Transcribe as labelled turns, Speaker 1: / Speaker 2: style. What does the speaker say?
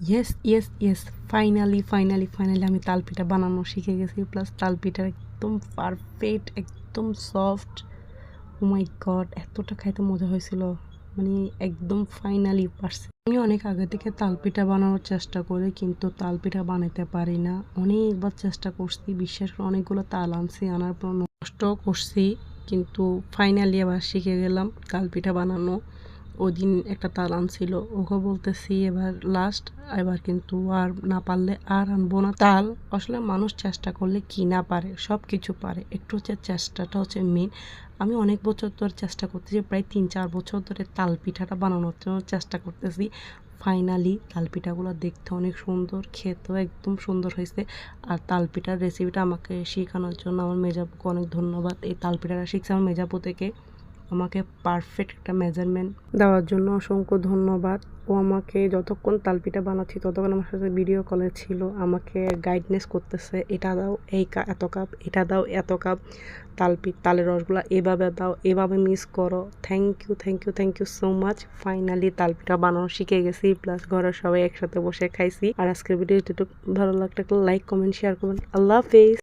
Speaker 1: Yes yes yes, finally finally finally আমি তালপিঠা বানানো শিখে গেছি। প্লাস তালপিঠা একদম পারফেক্ট, একদম সফট। ও মাই গড, এতটা খাইতে মজা হয়েছিল, মানে একদম ফাইনালি পারছি। আমি অনেক আগে থেকে তালপিঠা বানানোর চেষ্টা করি, কিন্তু তালপিঠা বানাতে পারি না। অনেকবার চেষ্টা করছি, বিশ্বাস করে অনেকগুলো তাল আনছি, আনার পর নষ্ট করছি, কিন্তু ফাইনালি আবার শিখে গেলাম তালপিঠা বানানো। ওই দিন একটা তাল আনছিল, ওকে বলতেছি এবার লাস্ট, এবার কিন্তু আর না পারলে আর আনবো না তাল। আসলে মানুষ চেষ্টা করলে কি না পারে, সব কিছু পারে, একটু হচ্ছে চেষ্টাটা হচ্ছে মেন। আমি অনেক বছর ধরে চেষ্টা করতেছি, প্রায় 3-4 বছর ধরে তাল পিঠাটা বানানোর জন্য চেষ্টা করতেছি। ফাইনালি তাল পিঠাগুলো দেখতে অনেক সুন্দর, খেতেও একদম সুন্দর হয়েছে। আর তাল পিঠার রেসিপিটা আমাকে শেখানোর জন্য আমার মেজাপুকে অনেক ধন্যবাদ। এই তাল পিঠাটা শিখছে আমার মেজাপু থেকে, আমাকে পারফেক্ট একটা মেজারমেন্ট দেওয়ার জন্য অসংখ্য ধন্যবাদ। ও আমাকে যতক্ষণ তালপিঠা বানাচ্ছি ততক্ষণ আমার সাথে ভিডিও কলে ছিল, আমাকে গাইডনেস করতেছে, এটা দাও এই এত কাপ, এটা দাও এত কাপ, তালের রসগুলো এভাবে দাও, এভাবে মিক্স করো। Thank you thank you thank you so much. Finally তালপিঠা বানানো শিখে গেছি, প্লাস ঘরের সবাই একসাথে বসে খাইছি। আর আজকের ভিডিও যেটুকু ভালো লাগলে লাইক কমেন্ট শেয়ার করবেন। আল্লাহ হাফেজ।